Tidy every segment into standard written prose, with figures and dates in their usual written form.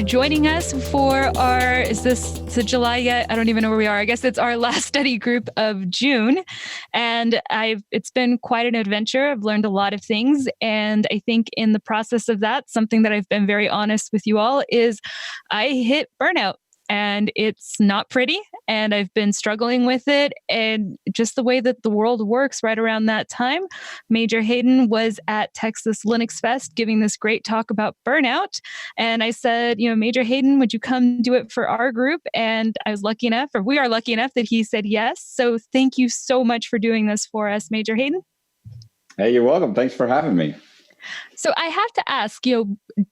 joining us for our, is this to July yet? I don't even know where we are. I guess it's our last study group of June. And it's been quite an adventure. I've learned a lot of things. And I think in the process of that, something that I've been very honest with you all is I hit burnout. And it's not pretty. And I've been struggling with it. And just the way that the world works right around that time, Major Hayden was at Texas Linux Fest giving this great talk about burnout. And I said, Major Hayden, would you come do it for our group? And I was lucky enough, or we are lucky enough that he said yes. So thank you so much for doing this for us, Major Hayden. Hey, you're welcome. Thanks for having me. So I have to ask,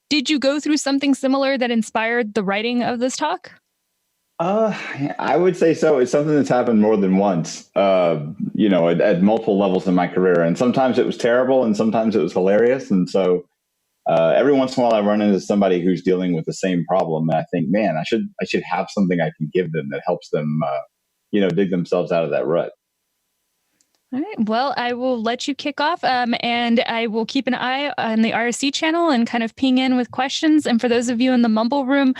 did you go through something similar that inspired the writing of this talk? I would say so. It's something that's happened more than once, at multiple levels in my career. And sometimes it was terrible and sometimes it was hilarious. And so every once in a while I run into somebody who's dealing with the same problem. And I think, man, I should have something I can give them that helps them, dig themselves out of that rut. All right. Well, I will let you kick off, and I will keep an eye on the RSC channel and kind of ping in with questions. And for those of you in the Mumble room,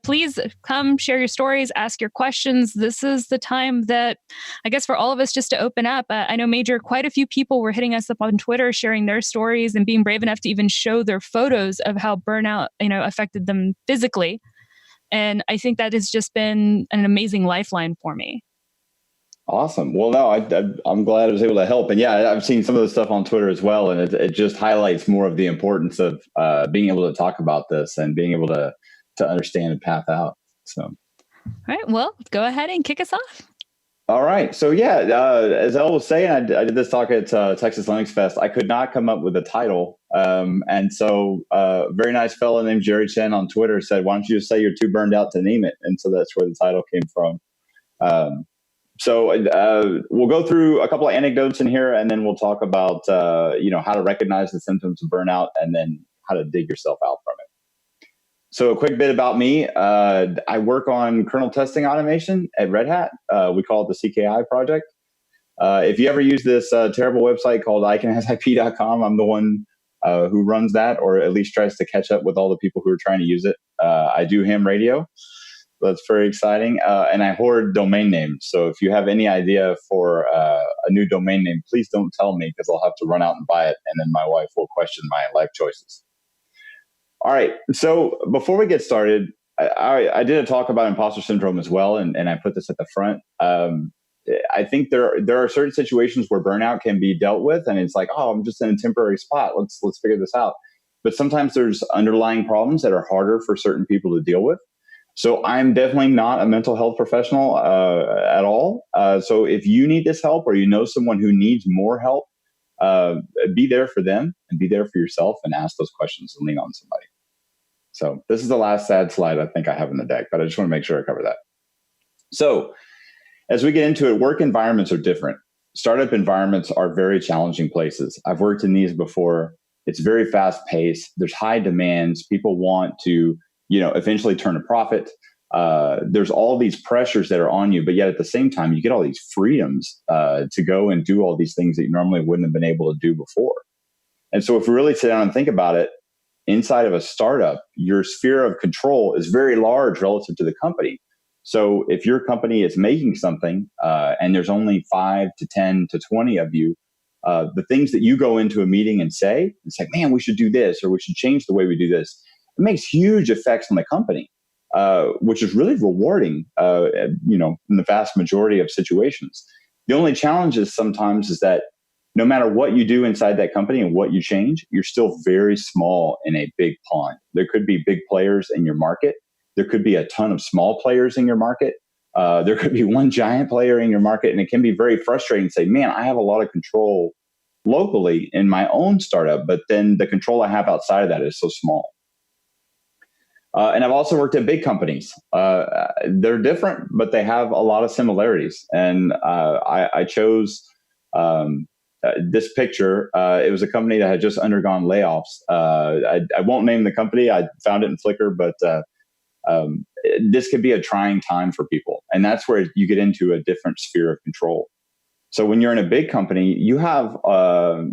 please come share your stories, ask your questions. This is the time that I guess for all of us just to open up. I know, Major, quite a few people were hitting us up on Twitter, sharing their stories and being brave enough to even show their photos of how burnout, affected them physically. And I think that has just been an amazing lifeline for me. Awesome. Well, no, I'm glad I was able to help. And yeah, I've seen some of the stuff on Twitter as well. And it just highlights more of the importance of being able to talk about this and being able to understand and path out. So, all right. Well, go ahead and kick us off. All right. So yeah, as Elle was saying, I did this talk at Texas Linux Fest. I could not come up with a title. And so a very nice fellow named Jerry Chen on Twitter said, why don't you just say you're too burned out to name it? And so that's where the title came from. So we'll go through a couple of anecdotes in here, and then we'll talk about, how to recognize the symptoms of burnout and then how to dig yourself out from it. So a quick bit about me. I work on kernel testing automation at Red Hat. We call it the CKI project. If you ever use this terrible website called icanasip.com, I'm the one who runs that, or at least tries to catch up with all the people who are trying to use it. I do ham radio. That's very exciting. And I hoard domain names. So if you have any idea for a new domain name, please don't tell me because I'll have to run out and buy it. And then my wife will question my life choices. All right. So before we get started, I did a talk about imposter syndrome as well. And I put this at the front. I think there are certain situations where burnout can be dealt with. And it's like, oh, I'm just in a temporary spot. Let's figure this out. But sometimes there's underlying problems that are harder for certain people to deal with. So I'm definitely not a mental health professional at all. So if you need this help or you know someone who needs more help, be there for them and be there for yourself and ask those questions and lean on somebody. So this is the last sad slide I think I have in the deck, but I just want to make sure I cover that. So as we get into it, work environments are different. Startup environments are very challenging places. I've worked in these before. It's very fast paced. There's high demands. People want to eventually turn a profit. There's all these pressures that are on you, but yet at the same time, you get all these freedoms to go and do all these things that you normally wouldn't have been able to do before. And so if we really sit down and think about it, inside of a startup, your sphere of control is very large relative to the company. So if your company is making something and there's only 5 to 10 to 20 of you, the things that you go into a meeting and say, it's like, man, we should do this, or we should change the way we do this. It makes huge effects on the company, which is really rewarding, in the vast majority of situations. The only challenge is sometimes is that no matter what you do inside that company and what you change, you're still very small in a big pond. There could be big players in your market. There could be a ton of small players in your market. There could be one giant player in your market, and it can be very frustrating to say, man, I have a lot of control locally in my own startup, but then the control I have outside of that is so small. And I've also worked at big companies. They're different, but they have a lot of similarities. And I chose this picture. It was a company that had just undergone layoffs. I won't name the company. I found it in Flickr, but this could be a trying time for people. And that's where you get into a different sphere of control. So when you're in a big company, you have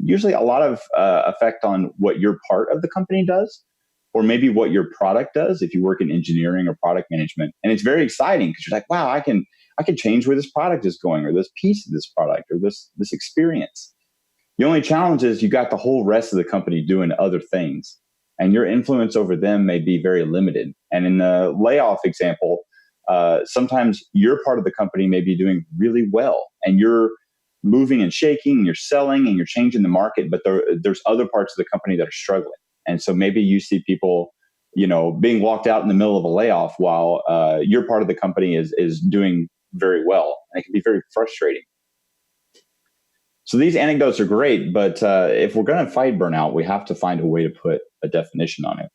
usually a lot of effect on what your part of the company does. or maybe what your product does if you work in engineering or product management. And it's very exciting because you're like, wow, I can change where this product is going, or this piece of this product, or this experience. The only challenge is you got the whole rest of the company doing other things, and your influence over them may be very limited. And in the layoff example, sometimes your part of the company may be doing really well, and you're moving and shaking, and you're selling, and you're changing the market, but there's other parts of the company that are struggling. And so maybe you see people, being walked out in the middle of a layoff while your part of the company is doing very well, and it can be very frustrating. So these anecdotes are great, but if we're going to fight burnout, we have to find a way to put a definition on it.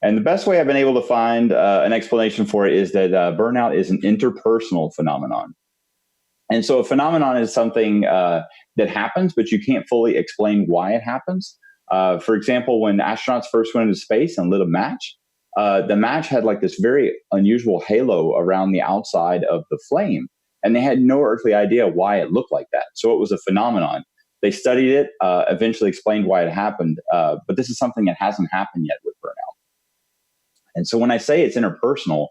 And the best way I've been able to find an explanation for it is that burnout is an interpersonal phenomenon. And so a phenomenon is something that happens, but you can't fully explain why it happens. For example, when astronauts first went into space and lit a match, the match had like this very unusual halo around the outside of the flame. And they had no earthly idea why it looked like that. So it was a phenomenon. They studied it, eventually explained why it happened. But this is something that hasn't happened yet with burnout. And so when I say it's interpersonal,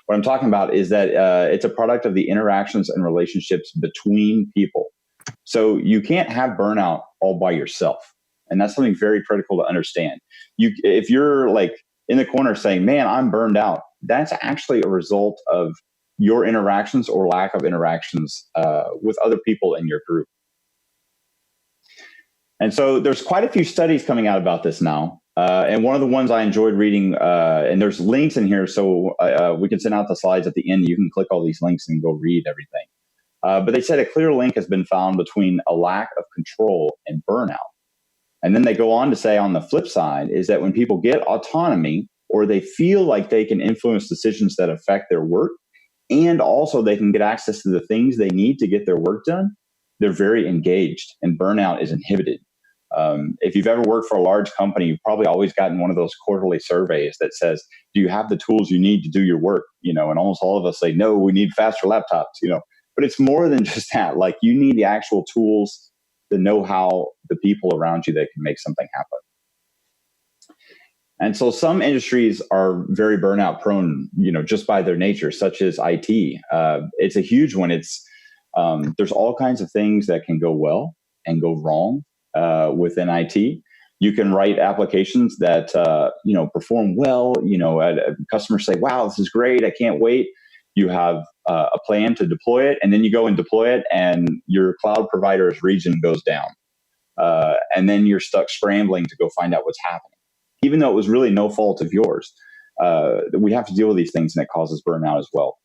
what I'm talking about is that it's a product of the interactions and relationships between people. So you can't have burnout all by yourself. And that's something very critical to understand. If you're like in the corner saying, man, I'm burned out, that's actually a result of your interactions or lack of interactions with other people in your group. And so there's quite a few studies coming out about this now. And one of the ones I enjoyed reading, and there's links in here, so we can send out the slides at the end. You can click all these links and go read everything. But they said a clear link has been found between a lack of control and burnout. And then they go on to say on the flip side is that when people get autonomy, or they feel like they can influence decisions that affect their work, and also they can get access to the things they need to get their work done, they're very engaged, and burnout is inhibited. If you've ever worked for a large company, you've probably always gotten one of those quarterly surveys that says, do you have the tools you need to do your work? And almost all of us say, no, we need faster laptops, but it's more than just that. Like, you need the actual tools, the know-how, the people around you that can make something happen. And so some industries are very burnout prone, just by their nature, such as IT. It's a huge one. There's all kinds of things that can go well and go wrong within IT. You can write applications that, perform well, customers say, wow, this is great, I can't wait. You have a plan to deploy it, and then you go and deploy it, and your cloud provider's region goes down. And then you're stuck scrambling to go find out what's happening, even though it was really no fault of yours. We have to deal with these things, and it causes burnout as well.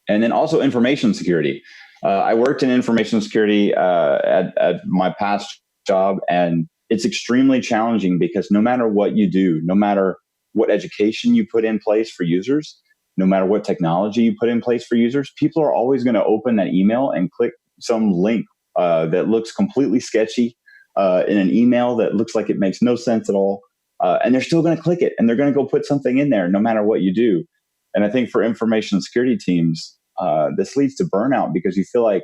And then also information security. I worked in information security at my past job, and it's extremely challenging because no matter what you do, no matter what education you put in place for users, no matter what technology you put in place for users, people are always going to open that email and click some link that looks completely sketchy in an email that looks like it makes no sense at all. And they're still going to click it, and they're going to go put something in there no matter what you do. And I think for information security teams, this leads to burnout because you feel like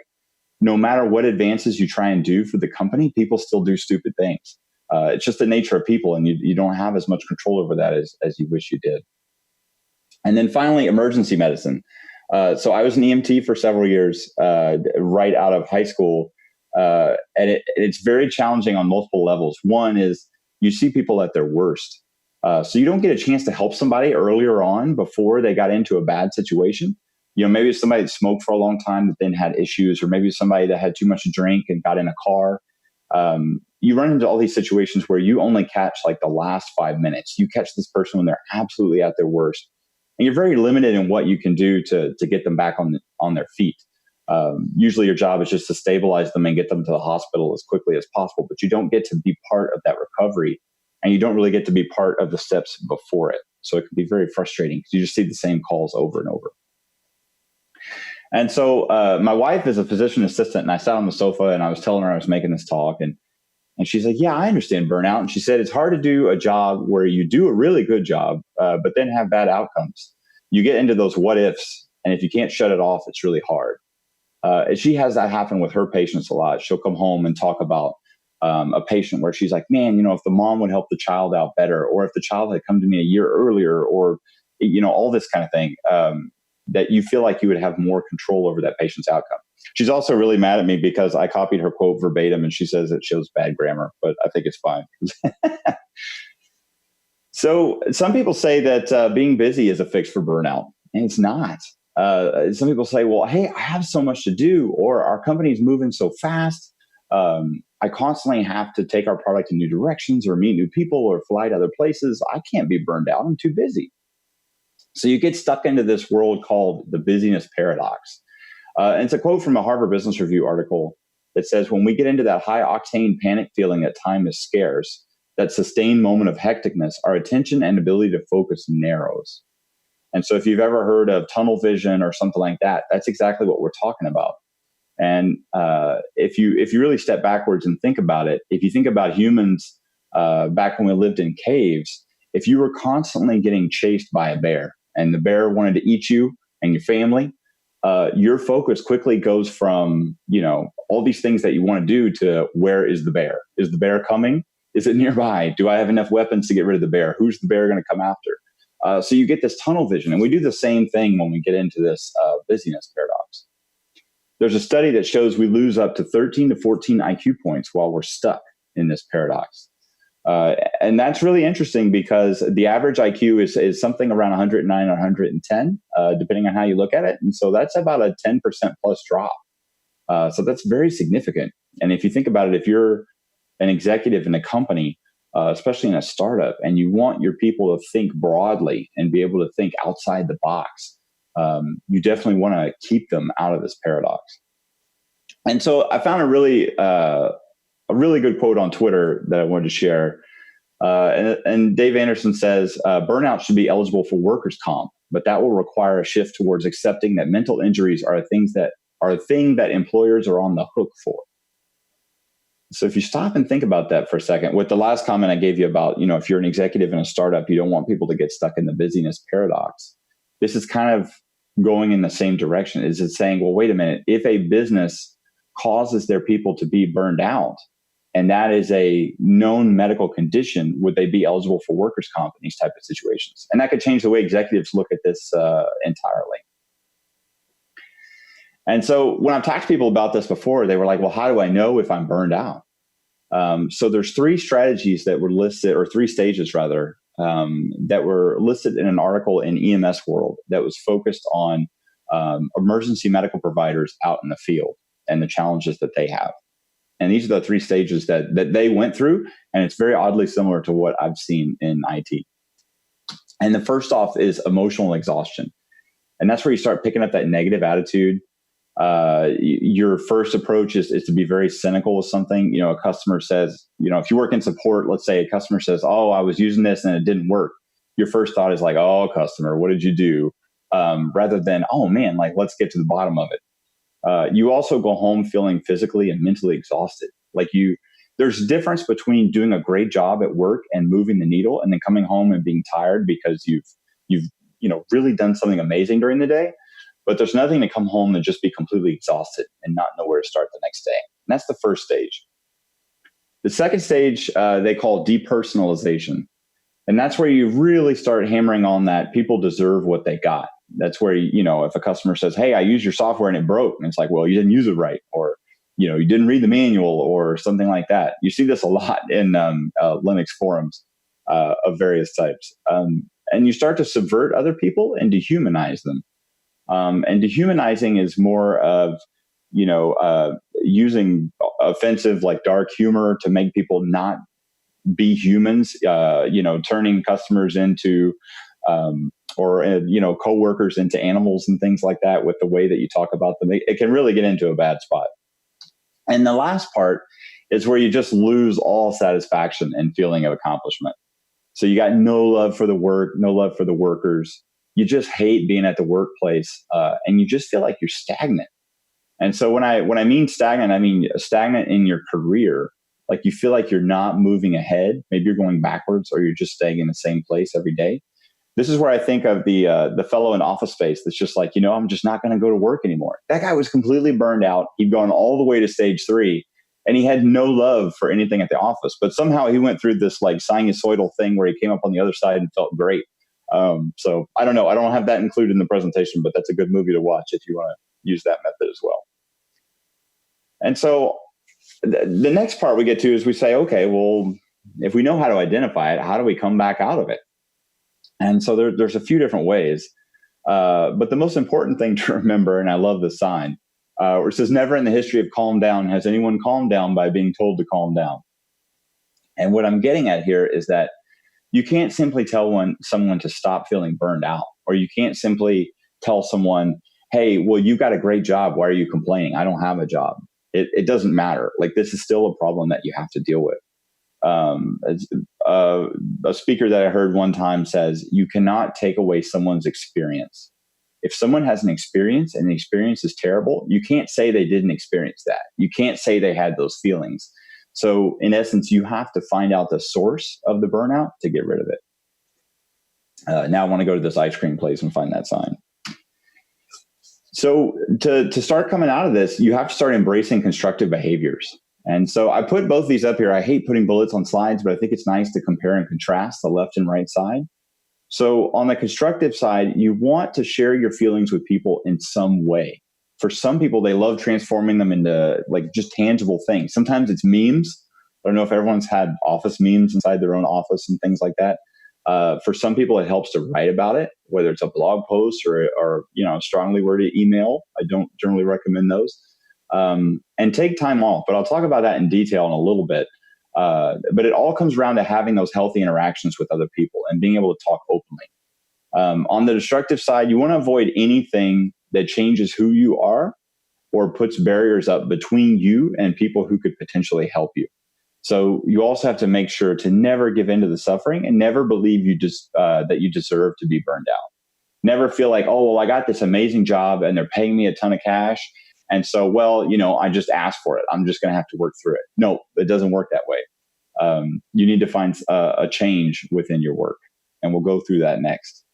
no matter what advances you try and do for the company, people still do stupid things. It's just the nature of people, and you don't have as much control over that as you wish you did. And then finally, emergency medicine. So I was an EMT for several years right out of high school. And it's very challenging on multiple levels. One is you see people at their worst. So you don't get a chance to help somebody earlier on before they got into a bad situation. Maybe it's somebody that smoked for a long time that then had issues, or maybe somebody that had too much to drink and got in a car. You run into all these situations where you only catch like the last 5 minutes. You catch this person when they're absolutely at their worst. And you're very limited in what you can do to get them back on their feet. Usually your job is just to stabilize them and get them to the hospital as quickly as possible, but you don't get to be part of that recovery, and you don't really get to be part of the steps before it. So it can be very frustrating because you just see the same calls over and over. And so my wife is a physician assistant, and I sat on the sofa and I was telling her I was making this talk, and she's like, yeah, I understand burnout. And she said, it's hard to do a job where you do a really good job, but then have bad outcomes. You get into those what ifs, and if you can't shut it off, it's really hard. She has that happen with her patients a lot. She'll come home and talk about a patient where she's like, man, if the mom would help the child out better, or if the child had come to me a year earlier, or, all this kind of thing, that you feel like you would have more control over that patient's outcome. She's also really mad at me because I copied her quote verbatim, and she says it shows bad grammar, but I think it's fine. So some people say that being busy is a fix for burnout, and it's not. Some people say, well, hey, I have so much to do, or our company's moving so fast. I constantly have to take our product in new directions, or meet new people, or fly to other places. I can't be burned out. I'm too busy. So you get stuck into this world called the busyness paradox. And it's a quote from a Harvard Business Review article that says, when we get into that high octane panic feeling that time is scarce, that sustained moment of hecticness, our attention and ability to focus narrows. And so if you've ever heard of tunnel vision or something like that, that's exactly what we're talking about. And if you really step backwards and think about it, if you think about humans back when we lived in caves, if you were constantly getting chased by a bear and the bear wanted to eat you and your family, your focus quickly goes from, all these things that you want to do to where is the bear? Is the bear coming? Is it nearby? Do I have enough weapons to get rid of the bear? Who's the bear going to come after? So you get this tunnel vision. And we do the same thing when we get into this busyness paradox. There's a study that shows we lose up to 13 to 14 IQ points while we're stuck in this paradox. And that's really interesting because the average IQ is something around 109 or 110, depending on how you look at it. And so that's about a 10% plus drop. So that's very significant. And if you think about it, if you're an executive in a company, especially in a startup, and you want your people to think broadly and be able to think outside the box, you definitely want to keep them out of this paradox. And so I found a really good quote on Twitter that I wanted to share. And Dave Anderson says, burnout should be eligible for workers' comp, but that will require a shift towards accepting that mental injuries are a thing that employers are on the hook for. So if you stop and think about that for a second, with the last comment I gave you about, if you're an executive in a startup, you don't want people to get stuck in the busyness paradox. This is kind of going in the same direction. Is it saying, well, wait a minute, if a business causes their people to be burned out, and that is a known medical condition, would they be eligible for workers' comp in these type of situations? And that could change the way executives look at this entirely. And so when I've talked to people about this before, they were like, well, how do I know if I'm burned out? So there's three strategies that were listed, or three stages rather, that were listed in an article in EMS World that was focused on emergency medical providers out in the field and the challenges that they have. And these are the three stages that they went through. And it's very oddly similar to what I've seen in IT. And the first off is emotional exhaustion. And that's where you start picking up that negative attitude. Your first approach is to be very cynical with something. A customer says, if you work in support, let's say a customer says, oh, I was using this and it didn't work. Your first thought is like, oh, customer, what did you do? Rather than, oh man, like, let's get to the bottom of it. You also go home feeling physically and mentally exhausted. There's a difference between doing a great job at work and moving the needle, and then coming home and being tired because you've really done something amazing during the day. But there's nothing to come home and just be completely exhausted and not know where to start the next day. And that's the first stage. The second stage, they call depersonalization. And that's where you really start hammering on that people deserve what they got. That's where, if a customer says, hey, I used your software and it broke. And it's like, well, you didn't use it right. Or, you didn't read the manual or something like that. You see this a lot in Linux forums of various types. And you start to subvert other people and dehumanize them. And dehumanizing is more of, using offensive, like dark humor to make people not be humans, turning customers into, coworkers into animals and things like that with the way that you talk about them. It can really get into a bad spot. And the last part is where you just lose all satisfaction and feeling of accomplishment. So you got no love for the work, no love for the workers. You just hate being at the workplace, and you just feel like you're stagnant. And so when I mean stagnant, I mean stagnant in your career. Like you feel like you're not moving ahead. Maybe you're going backwards, or you're just staying in the same place every day. This is where I think of the fellow in Office Space that's just like, I'm just not going to go to work anymore. That guy was completely burned out. He'd gone all the way to stage 3, and he had no love for anything at the office. But somehow he went through this like sinusoidal thing where he came up on the other side and felt great. So I don't know. I don't have that included in the presentation, but that's a good movie to watch if you want to use that method as well. And so the next part we get to is we say, okay, well, if we know how to identify it, how do we come back out of it? And so there's a few different ways. But the most important thing to remember, and I love this sign, where it says, never in the history of calm down has anyone calmed down by being told to calm down. And what I'm getting at here is that you can't simply tell someone to stop feeling burned out, or you can't simply tell someone, hey, well, you've got a great job. Why are you complaining? I don't have a job. It doesn't matter. Like, this is still a problem that you have to deal with. A speaker that I heard one time says, you cannot take away someone's experience. If someone has an experience and the experience is terrible, you can't say they didn't experience that. You can't say they had those feelings. So in essence, you have to find out the source of the burnout to get rid of it. Now I want to go to this ice cream place and find that sign. So to start coming out of this, you have to start embracing constructive behaviors. And so I put both these up here. I hate putting bullets on slides, but I think it's nice to compare and contrast the left and right side. So on the constructive side, you want to share your feelings with people in some way. For some people, they love transforming them into like just tangible things. Sometimes it's memes. I don't know if everyone's had office memes inside their own office and things like that. For some people, it helps to write about it, whether it's a blog post or a strongly worded email. I don't generally recommend those. And take time off, but I'll talk about that in detail in a little bit. But it all comes around to having those healthy interactions with other people and being able to talk openly. On the destructive side, you want to avoid anything that changes who you are or puts barriers up between you and people who could potentially help you. So you also have to make sure to never give in to the suffering and never believe that you deserve to be burned out. Never feel like, oh, well, I got this amazing job and they're paying me a ton of cash. And so, well, I just asked for it. I'm just going to have to work through it. No, it doesn't work that way. You need to find a change within your work. And we'll go through that next.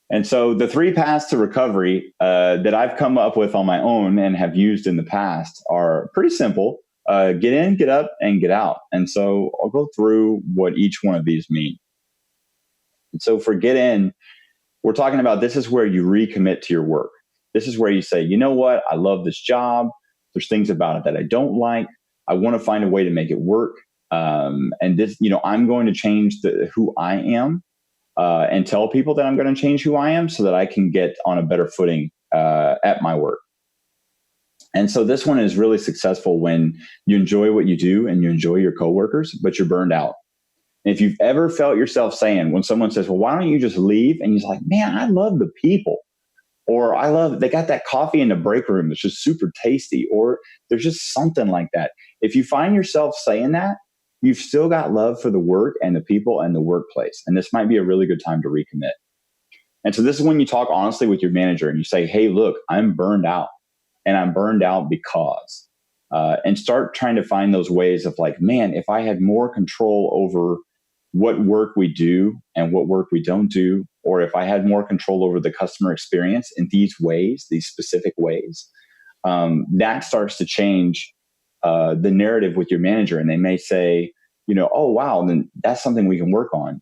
And so the 3 paths to recovery that I've come up with on my own and have used in the past are pretty simple. Get in, get up, and get out. And so I'll go through what each one of these mean. And so for get in, we're talking about this is where you recommit to your work. This is where you say, you know what? I love this job. There's things about it that I don't like. I want to find a way to make it work. And this, I'm going to change who I am and tell people that I'm going to change who I am so that I can get on a better footing at my work. And so this one is really successful when you enjoy what you do and you enjoy your coworkers, but you're burned out. And if you've ever felt yourself saying, when someone says, well, why don't you just leave? And you're like, man, I love the people. Or they got that coffee in the break room that's just super tasty. Or there's just something like that. If you find yourself saying that, you've still got love for the work and the people and the workplace. And this might be a really good time to recommit. And so this is when you talk honestly with your manager and you say, hey, look, I'm burned out. And I'm burned out because, and start trying to find those ways of like, man, if I had more control over what work we do and what work we don't do, or if I had more control over the customer experience in these ways, these specific ways, that starts to change the narrative with your manager. And they may say, oh, wow, then that's something we can work on.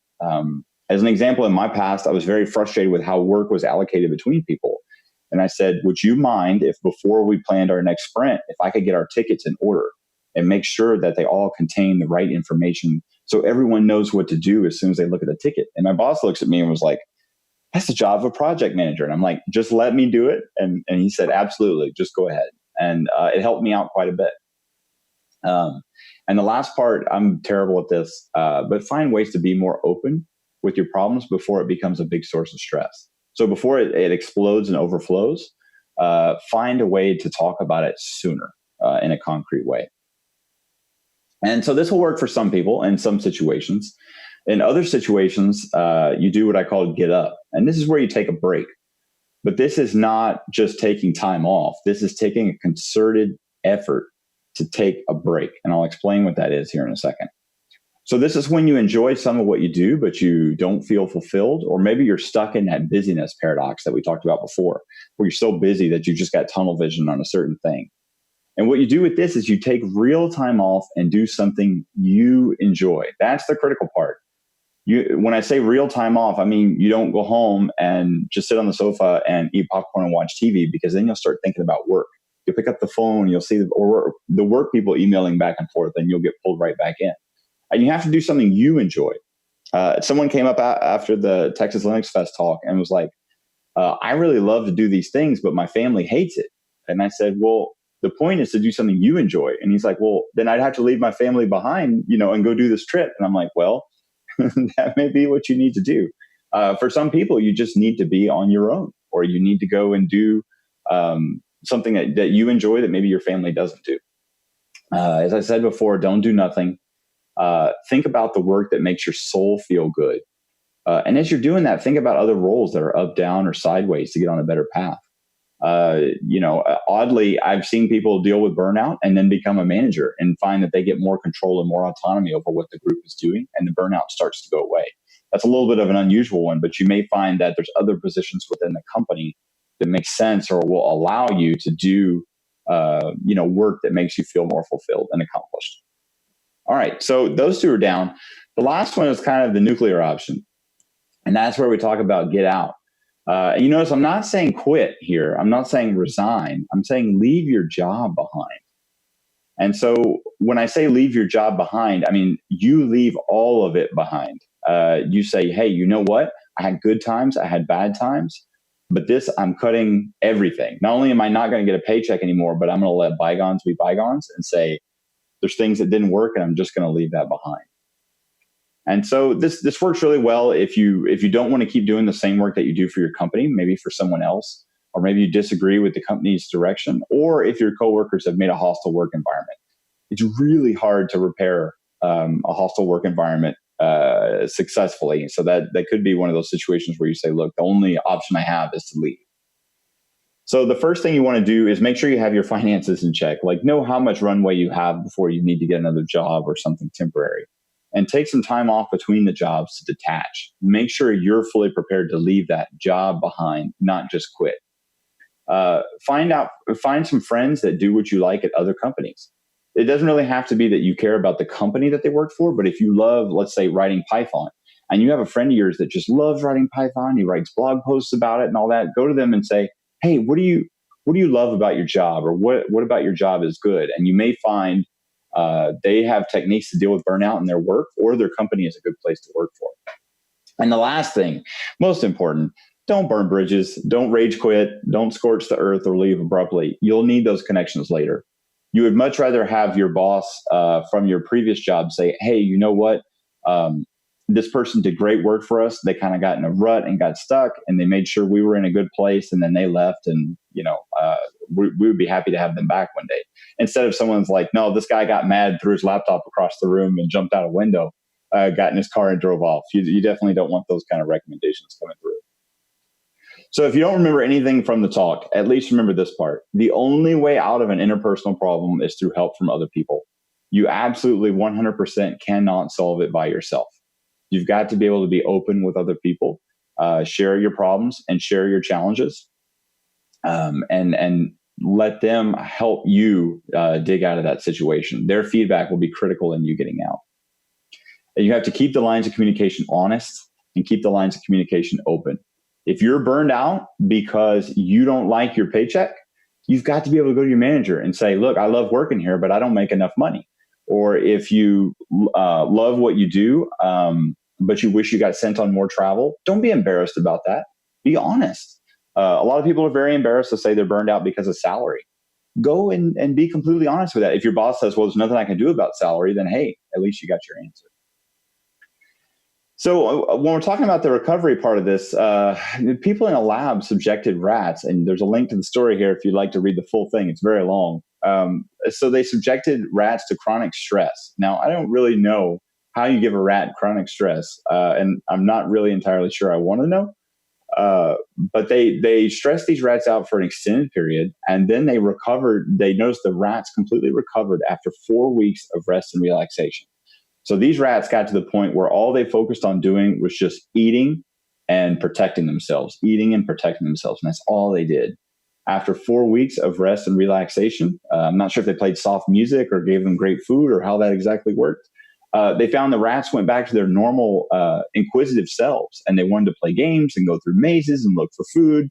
As an example, in my past, I was very frustrated with how work was allocated between people. And I said, would you mind if before we planned our next sprint, if I could get our tickets in order and make sure that they all contain the right information so everyone knows what to do as soon as they look at the ticket? And my boss looks at me and was like, that's the job of a project manager. And I'm like, just let me do it. And he said, absolutely, just go ahead. And it helped me out quite a bit. And the last part, I'm terrible at this, but find ways to be more open with your problems before it becomes a big source of stress. So before it explodes and overflows, find a way to talk about it sooner in a concrete way. And so this will work for some people in some situations. In other situations, you do what I call get up. And this is where you take a break. But this is not just taking time off. This is taking a concerted effort to take a break. And I'll explain what that is here in a second. So this is when you enjoy some of what you do, but you don't feel fulfilled, or maybe you're stuck in that busyness paradox that we talked about before, where you're so busy that you just got tunnel vision on a certain thing. And what you do with this is you take real time off and do something you enjoy. That's the critical part. When I say real time off, I mean, you don't go home and just sit on the sofa and eat popcorn and watch TV, because then you'll start thinking about work. You'll pick up the phone, you'll see the work people emailing back and forth, and you'll get pulled right back in. And you have to do something you enjoy. Someone came up after the Texas Linux Fest talk and was like, I really love to do these things, but my family hates it. And I said, well, the point is to do something you enjoy. And he's like, well, then I'd have to leave my family behind, and go do this trip. And I'm like, well, that may be what you need to do. For some people, you just need to be on your own, or you need to go and do something that you enjoy that maybe your family doesn't do. As I said before, don't do nothing. Think about the work that makes your soul feel good. And as you're doing that, think about other roles that are up, down, or sideways to get on a better path. Oddly, I've seen people deal with burnout and then become a manager and find that they get more control and more autonomy over what the group is doing, and the burnout starts to go away. That's a little bit of an unusual one, but you may find that there's other positions within the company that make sense or will allow you to do, work that makes you feel more fulfilled and accomplished. All right, so those two are down. The last one is kind of the nuclear option, and that's where we talk about get out. You notice I'm not saying quit here. I'm not saying resign. I'm saying leave your job behind. And so when I say leave your job behind, I mean, you leave all of it behind. You say, hey, you know what? I had good times. I had bad times. But this, I'm cutting everything. Not only am I not going to get a paycheck anymore, but I'm going to let bygones be bygones and say, there's things that didn't work, and I'm just going to leave that behind. And so this works really well if you don't want to keep doing the same work that you do for your company, maybe for someone else, or maybe you disagree with the company's direction, or if your coworkers have made a hostile work environment. It's really hard to repair a hostile work environment successfully. So that could be one of those situations where you say, look, the only option I have is to leave. So the first thing you want to do is make sure you have your finances in check. Like, know how much runway you have before you need to get another job or something temporary. And take some time off between the jobs to detach. Make sure you're fully prepared to leave that job behind, not just quit. Find some friends that do what you like at other companies. It doesn't really have to be that you care about the company that they work for, but if you love, let's say, writing Python, and you have a friend of yours that just loves writing Python, he writes blog posts about it and all that, go to them and say, hey, what do you love about your job, or what about your job is good? And you may find they have techniques to deal with burnout in their work, or their company is a good place to work for. And the last thing, most important, don't burn bridges, don't rage quit, don't scorch the earth or leave abruptly. You'll need those connections later. You would much rather have your boss from your previous job say, hey, you know what? This person did great work for us. They kind of got in a rut and got stuck, and they made sure we were in a good place, and then they left, and we would be happy to have them back one day. Instead of someone's like, no, this guy got mad, threw his laptop across the room and jumped out a window, got in his car and drove off. You definitely don't want those kind of recommendations coming through. So if you don't remember anything from the talk, at least remember this part. The only way out of an interpersonal problem is through help from other people. You absolutely 100% cannot solve it by yourself. You've got to be able to be open with other people, share your problems and share your challenges, and let them help you dig out of that situation. Their feedback will be critical in you getting out. And you have to keep the lines of communication honest and keep the lines of communication open. If you're burned out because you don't like your paycheck, you've got to be able to go to your manager and say, look, I love working here, but I don't make enough money. Or if you love what you do, but you wish you got sent on more travel, don't be embarrassed about that. Be honest. A lot of people are very embarrassed to say they're burned out because of salary. Go and be completely honest with that. If your boss says, well, there's nothing I can do about salary, then hey, at least you got your answer. So when we're talking about the recovery part of this, people in a lab subjected rats, and there's a link to the story here if you'd like to read the full thing. It's very long. So they subjected rats to chronic stress. Now, I don't really know how you give a rat chronic stress, and I'm not really entirely sure I want to know. But they stressed these rats out for an extended period, and then they recovered. They noticed the rats completely recovered after 4 weeks of rest and relaxation. So these rats got to the point where all they focused on doing was just eating and protecting themselves, and that's all they did. after 4 weeks of rest and relaxation, I'm not sure if they played soft music or gave them great food or how that exactly worked. They found the rats went back to their normal inquisitive selves, and they wanted to play games and go through mazes and look for food.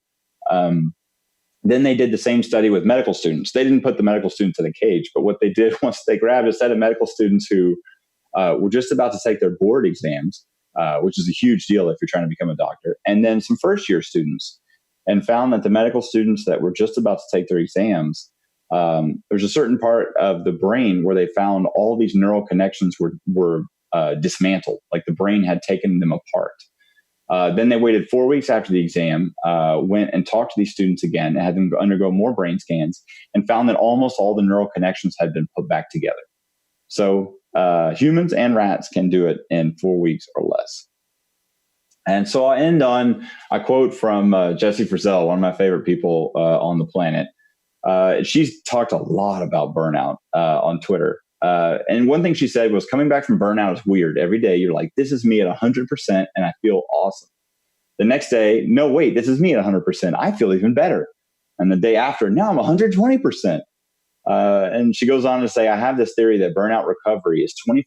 Then they did the same study with medical students. They didn't put the medical students in a cage, but what they did was they grabbed a set of medical students who were just about to take their board exams, which is a huge deal if you're trying to become a doctor, and then some first-year students, and found that the medical students that were just about to take their exams, there's a certain part of the brain where they found all these neural connections were dismantled, like the brain had taken them apart. Then they waited 4 weeks after the exam, went and talked to these students again, and had them undergo more brain scans, and found that almost all the neural connections had been put back together. So humans and rats can do it in 4 weeks or less. And so I'll end on a quote from Jessie Frazell, one of my favorite people on the planet. She's talked a lot about burnout on Twitter. And one thing she said was, coming back from burnout is weird. Every day you're like, this is me at 100% and I feel awesome. The next day, no, wait, this is me at 100%. I feel even better. And the day after, now I'm 120%. And she goes on to say, I have this theory that burnout recovery is 25%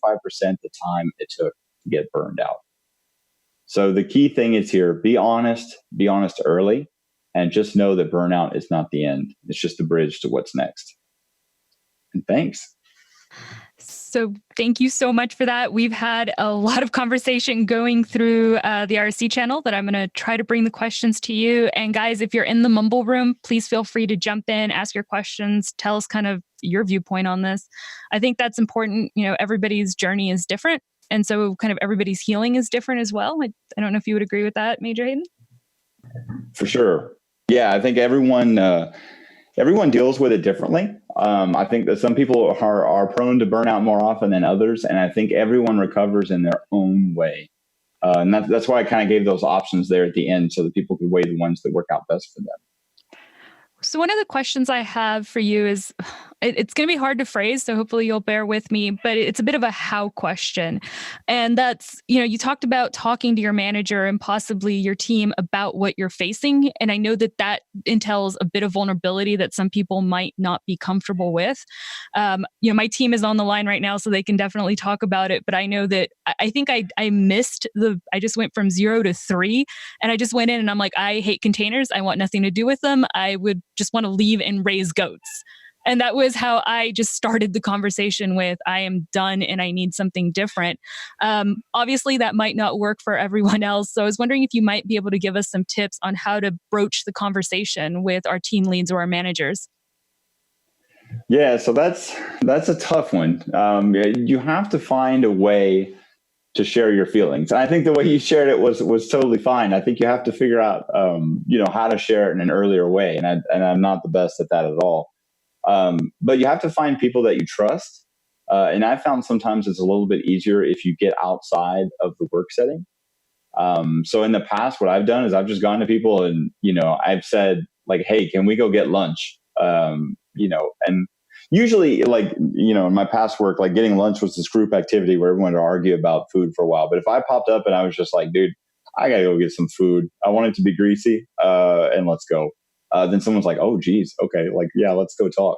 the time it took to get burned out. So the key thing is here, be honest early, and just know that burnout is not the end. It's just the bridge to what's next. And thanks. So thank you so much for that. We've had a lot of conversation going through the RSC channel that I'm going to try to bring the questions to you. And guys, if you're in the Mumble room, please feel free to jump in, ask your questions, tell us kind of your viewpoint on this. I think that's important. You know, everybody's journey is different. And so kind of everybody's healing is different as well. I don't know if you would agree with that, Major Hayden? For sure. Yeah, I think everyone deals with it differently. I think that some people are prone to burnout more often than others, and I think everyone recovers in their own way. And that's why I kind of gave those options there at the end, so that people could weigh the ones that work out best for them. So one of the questions I have for you is, it's going to be hard to phrase, so hopefully you'll bear with me, but it's a bit of a how question. And that's, you know, you talked about talking to your manager and possibly your team about what you're facing. And I know that that entails a bit of vulnerability that some people might not be comfortable with. You know, my team is on the line right now, so they can definitely talk about it. But I know that I think I missed I just went from 0 to 3, and I just went in and I'm like, I hate containers. I want nothing to do with them. I would just want to leave and raise goats. And that was how I just started the conversation with, I am done and I need something different. Obviously, that might not work for everyone else. So I was wondering if you might be able to give us some tips on how to broach the conversation with our team leads or our managers. Yeah, so that's a tough one. You have to find a way to share your feelings. And I think the way you shared it was totally fine. I think you have to figure out, how to share it in an earlier way. And I'm not the best at that at all. But you have to find people that you trust. And I found sometimes it's a little bit easier if you get outside of the work setting. So in the past, what I've done is I've just gone to people and, I've said like, hey, can we go get lunch? And usually in my past work, like getting lunch was this group activity where everyone would argue about food for a while. But if I popped up and I was just like, dude, I got to go get some food. I want it to be greasy and let's go. Then someone's like, oh, geez. Okay. Like, yeah, let's go talk.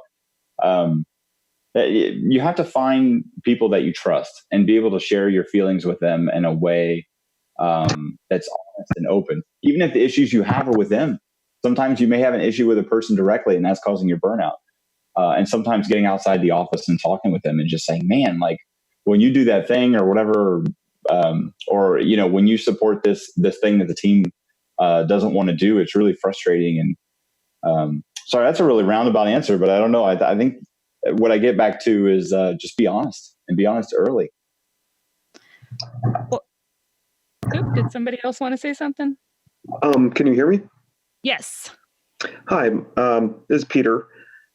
You have to find people that you trust and be able to share your feelings with them in a way that's honest and open. Even if the issues you have are with them. Sometimes you may have an issue with a person directly and that's causing your burnout. And sometimes getting outside the office and talking with them and just saying, man, like when you do that thing or whatever, when you support this thing that the team doesn't want to do, it's really frustrating. And sorry, that's a really roundabout answer, but I don't know. I think what I get back to is just be honest and be honest early. Well, did somebody else want to say something? Can you hear me? Yes. Hi, this is Peter.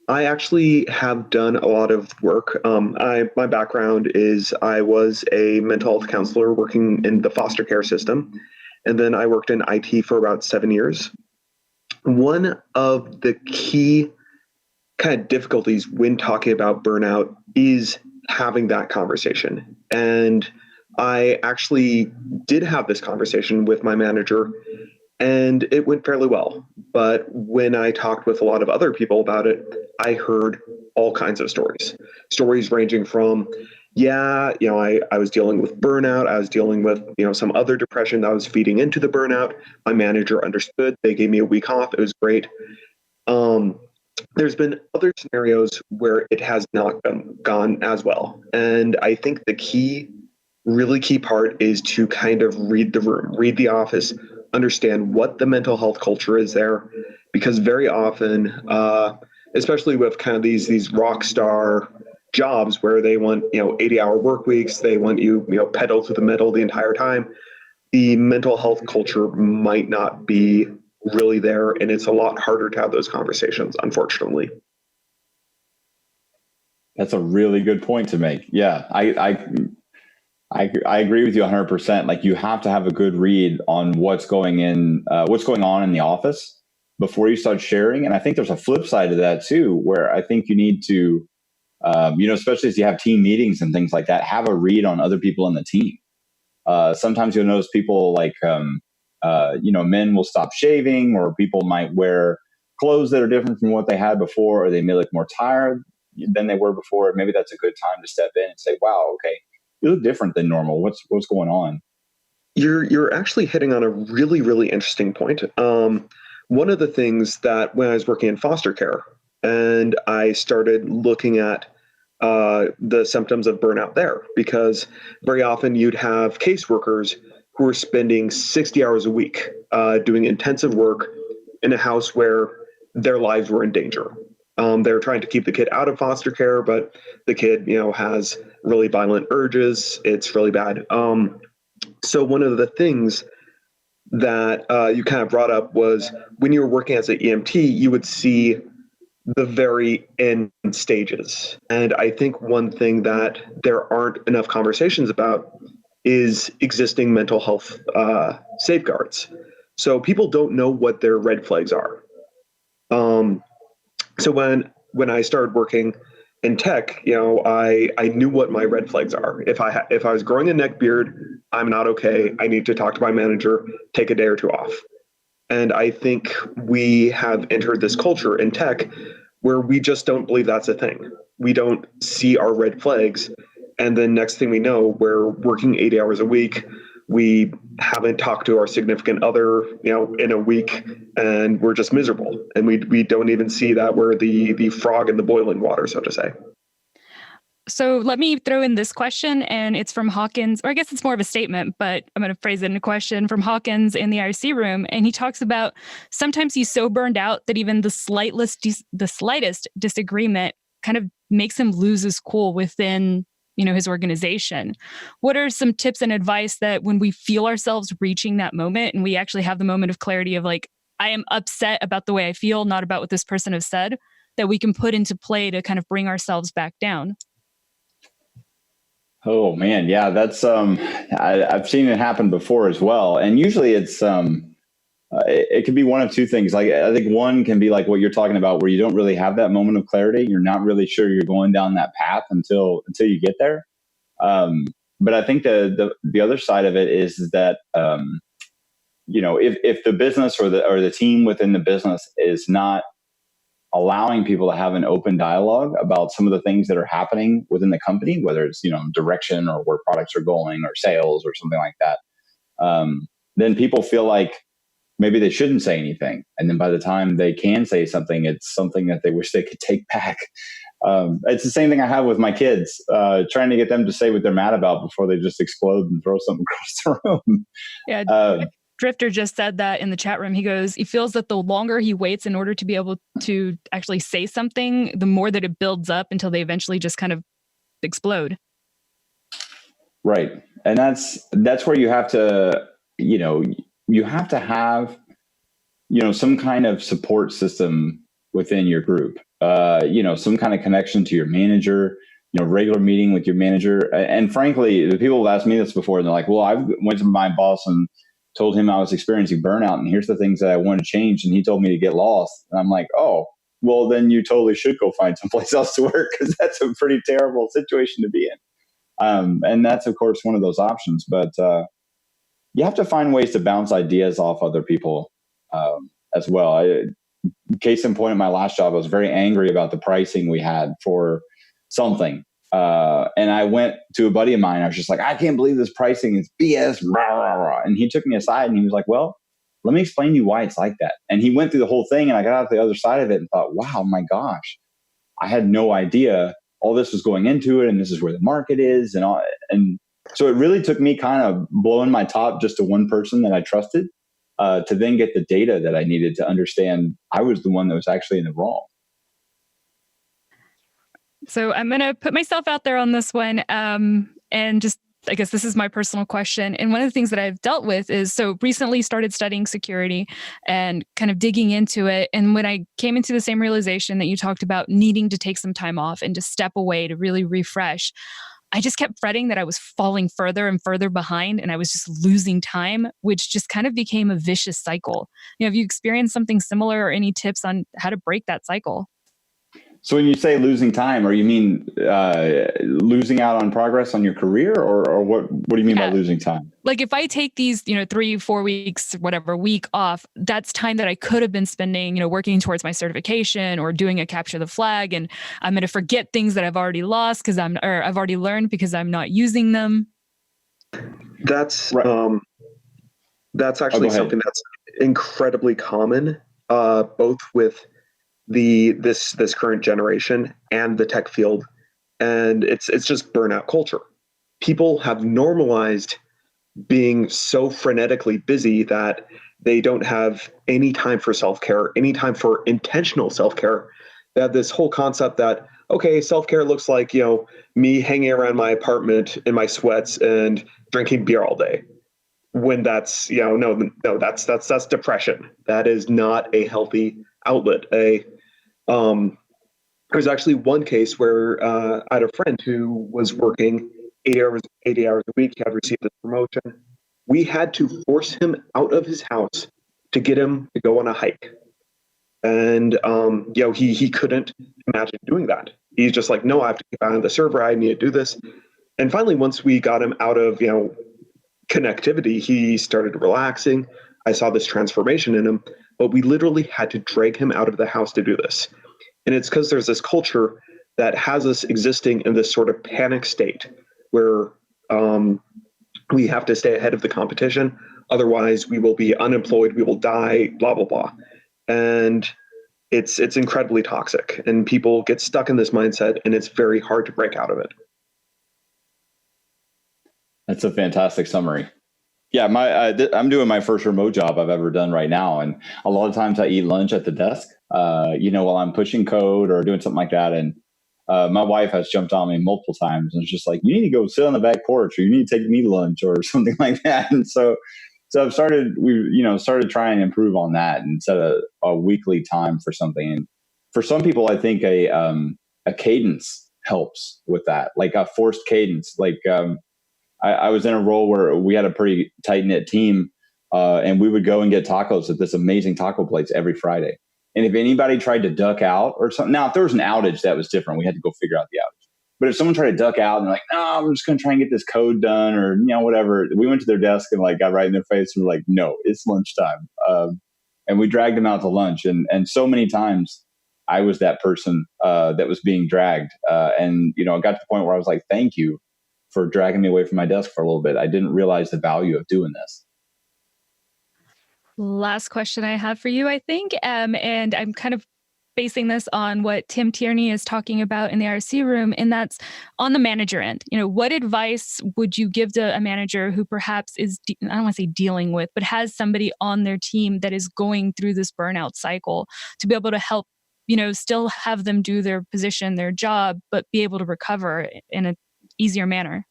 I actually have done a lot of work. My background is I was a mental health counselor working in the foster care system, and then I worked in IT for about 7 years. One of the key kind of difficulties when talking about burnout is having that conversation. And I actually did have this conversation with my manager, And it went fairly well. But when I talked with a lot of other people about it, I heard all kinds of stories. Stories ranging from, yeah, I was dealing with burnout. I was dealing with, some other depression that was feeding into the burnout. My manager understood. They gave me a week off. It was great. Um, there's been other scenarios where it has not gone as well. And I think the really key part is to kind of read the room, read the office, understand what the mental health culture is there. Because very often, especially with kind of these rock star jobs where they want, 80-hour work weeks, they want you, pedal to the metal the entire time, the mental health culture might not be really there, and it's a lot harder to have those conversations, unfortunately. That's a really good point to make. Yeah, I agree with you 100%. Like, you have to have a good read on what's going on in the office before you start sharing. And I think there's a flip side to that too, where I think you need to, especially as you have team meetings and things like that, have a read on other people in the team. Sometimes you'll notice people like, men will stop shaving, or people might wear clothes that are different from what they had before, or they may look more tired than they were before. Maybe that's a good time to step in and say, wow, okay, you look different than normal. What's going on? You're actually hitting on a really, really interesting point. One of the things that when I was working in foster care and I started looking at the symptoms of burnout there, because very often you'd have caseworkers who are spending 60 hours a week doing intensive work in a house where their lives were in danger. They're trying to keep the kid out of foster care, but the kid, has really violent urges. It's really bad. So one of the things that you kind of brought up was when you were working as an EMT, you would see the very end stages. And I think one thing that there aren't enough conversations about is existing mental health safeguards. So people don't know what their red flags are. So when I started working in tech, I knew what my red flags are. If I was growing a neck beard, I'm not okay. I need to talk to my manager, take a day or two off. And I think we have entered this culture in tech where we just don't believe that's a thing. We don't see our red flags. And then next thing we know, we're working 80 hours a week. We haven't talked to our significant other, in a week, and we're just miserable. And we don't even see that we're the frog in the boiling water, so to say. So let me throw in this question, and it's from Hawkins, or I guess it's more of a statement, but I'm going to phrase it in a question from Hawkins in the IRC room. And he talks about sometimes he's so burned out that even the slightest disagreement kind of makes him lose his cool within, his organization. What are some tips and advice that when we feel ourselves reaching that moment and we actually have the moment of clarity of like, I am upset about the way I feel, not about what this person has said, that we can put into play to kind of bring ourselves back down? Oh man, yeah, that's I've seen it happen before as well, and usually it's it can be one of two things. Like, I think one can be like what you're talking about, where you don't really have that moment of clarity. You're not really sure you're going down that path until you get there. But I think the other side of it is that if the business or the team within the business is not allowing people to have an open dialogue about some of the things that are happening within the company, whether it's, direction or where products are going or sales or something like that, then people feel like maybe they shouldn't say anything. And then by the time they can say something, it's something that they wish they could take back. It's the same thing I have with my kids, trying to get them to say what they're mad about before they just explode and throw something across the room. Yeah. Drifter just said that in the chat room. He goes, he feels that the longer he waits in order to be able to actually say something, the more that it builds up until they eventually just kind of explode. Right. And that's where you have to, you have to have, some kind of support system within your group, some kind of connection to your manager, regular meeting with your manager. And frankly, the people have asked me this before, and they're like, well, I went to my boss and told him I was experiencing burnout, and here's the things that I want to change, and he told me to get lost. And I'm like, oh, well, then you totally should go find someplace else to work, because that's a pretty terrible situation to be in. And that's, of course, one of those options. But you have to find ways to bounce ideas off other people as well. Case in point, at my last job, I was very angry about the pricing we had for something. And I went to a buddy of mine. I was just like, I can't believe this pricing is BS. Rah, rah, rah. And he took me aside and he was like, well, let me explain to you why it's like that. And he went through the whole thing, and I got out the other side of it and thought, wow, my gosh, I had no idea all this was going into it. And this is where the market is and all. And so it really took me kind of blowing my top just to one person that I trusted to then get the data that I needed to understand I was the one that was actually in the wrong. So I'm going to put myself out there on this one. And just, I guess this is my personal question. And one of the things that I've dealt with is, so recently started studying security and kind of digging into it. And when I came into the same realization that you talked about needing to take some time off and to step away to really refresh, I just kept fretting that I was falling further and further behind and I was just losing time, which just kind of became a vicious cycle. Have you experienced something similar or any tips on how to break that cycle? So when you say losing time, or you mean losing out on progress on your career, or what do you mean by losing time? Like if I take these, 3-4 weeks, whatever week off, that's time that I could have been spending, working towards my certification or doing a capture the flag. And I'm going to forget things that I've already lost I've already learned because I'm not using them. That's right. That's actually something that's incredibly common, both with this current generation and the tech field, and it's just burnout culture. People have normalized being so frenetically busy that they don't have any time for self-care, any time for intentional self-care. They have this whole concept that, okay, self-care looks like, me hanging around my apartment in my sweats and drinking beer all day. When that's, no, that's depression. That is not a healthy outlet. There's actually one case where I had a friend who was working 80 hours a week. He had received this promotion. We had to force him out of his house to get him to go on a hike. And he couldn't imagine doing that. He's just like, no, I have to keep on the server. I need to do this. And finally, once we got him out of connectivity, he started relaxing. I saw this transformation in him, but we literally had to drag him out of the house to do this. And it's because there's this culture that has us existing in this sort of panic state where we have to stay ahead of the competition. Otherwise, we will be unemployed, we will die, blah, blah, blah. And it's incredibly toxic. And people get stuck in this mindset, and it's very hard to break out of it. That's a fantastic summary. Yeah, I'm doing my first remote job I've ever done right now, and a lot of times I eat lunch at the desk, while I'm pushing code or doing something like that. And my wife has jumped on me multiple times, and it's just like, you need to go sit on the back porch, or you need to take me to lunch, or something like that. And so I've started trying to improve on that and set a weekly time for something. And for some people, I think a cadence helps with that, like a forced cadence, like. I was in a role where we had a pretty tight-knit team, and we would go and get tacos at this amazing taco place every Friday. And if anybody tried to duck out or something, now if there was an outage, that was different. We had to go figure out the outage. But if someone tried to duck out and like, no, we're just going to try and get this code done, or whatever, we went to their desk and got right in their face and were like, no, it's lunchtime. And we dragged them out to lunch. And so many times I was that person that was being dragged. And I got to the point where I was like, thank you for dragging me away from my desk for a little bit. I didn't realize the value of doing this. Last question I have for you, I think, and I'm kind of basing this on what Tim Tierney is talking about in the IRC room, and that's on the manager end. What advice would you give to a manager who perhaps is, I don't want to say dealing with, but has somebody on their team that is going through this burnout cycle to be able to help, still have them do their position, their job, but be able to recover in a easier manner?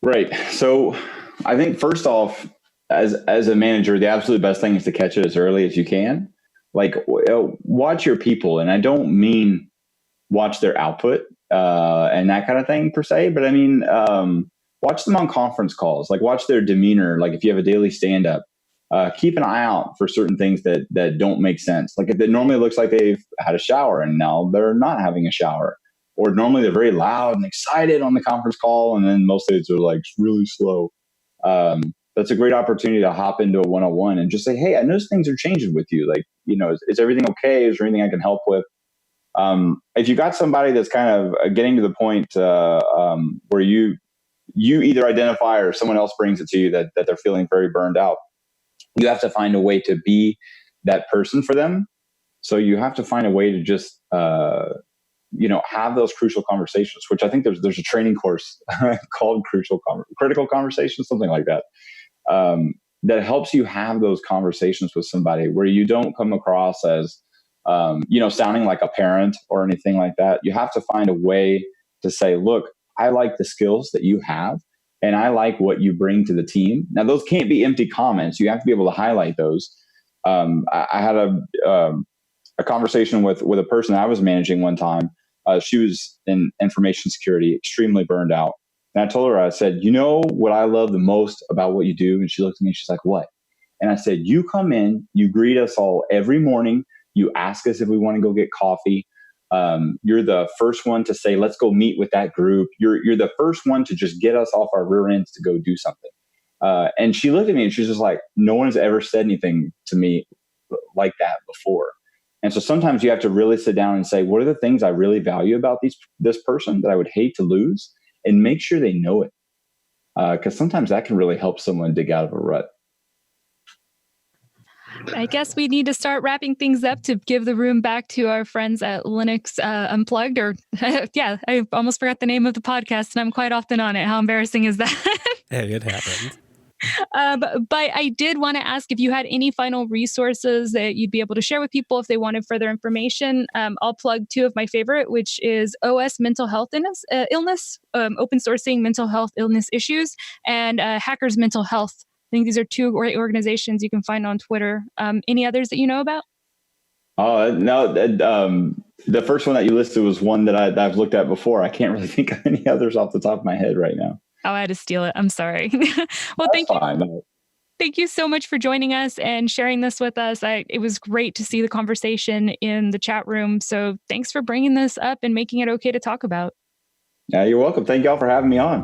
Right. So I think first off, as a manager, the absolute best thing is to catch it as early as you can. Watch your people. And I don't mean watch their output and that kind of thing per se, but I mean, watch them on conference calls, watch their demeanor. If you have a daily stand-up, keep an eye out for certain things that don't make sense. If it normally looks like they've had a shower and now they're not having a shower. Or normally they're very loud and excited on the conference call, and then most days they're really slow. that's a great opportunity to hop into a one-on-one and just say, hey, I notice things are changing with you. Like, is everything okay? Is there anything I can help with? If you got somebody that's kind of getting to the point where you either identify or someone else brings it to you that they're feeling very burned out, you have to find a way to be that person for them. So you have to find a way to just, have those crucial conversations, which I think there's a training course called critical conversations, something like that, that helps you have those conversations with somebody where you don't come across as, sounding like a parent or anything like that. You have to find a way to say, look, I like the skills that you have and I like what you bring to the team. Now, those can't be empty comments. You have to be able to highlight those. I had a conversation with a person I was managing one time. She was in information security, extremely burned out. And I told her, I said, what I love the most about what you do? And she looked at me, she's like, what? And I said, you come in, you greet us all every morning. You ask us if we want to go get coffee. You're the first one to say, let's go meet with that group. You're the first one to just get us off our rear ends to go do something. And she looked at me and she's just like, no one has ever said anything to me like that before. And so sometimes you have to really sit down and say, what are the things I really value about this person that I would hate to lose, and make sure they know it. Because sometimes that can really help someone dig out of a rut. I guess we need to start wrapping things up to give the room back to our friends at Linux Unplugged, or yeah, I almost forgot the name of the podcast and I'm quite often on it. How embarrassing is that? Hey, it happens. But I did want to ask if you had any final resources that you'd be able to share with people if they wanted further information. I'll plug two of my favorite, which is OS Mental Health Illness, open sourcing mental health illness issues, and Hackers Mental Health. I think these are two great organizations you can find on Twitter. Any others that you know about? Oh, no. The first one that you listed was one that I've looked at before. I can't really think of any others off the top of my head right now. Oh, I had to steal it. I'm sorry. Well, That's fine. Thank you so much for joining us and sharing this with us. It was great to see the conversation in the chat room. So thanks for bringing this up and making it okay to talk about. Yeah, you're welcome. Thank y'all for having me on.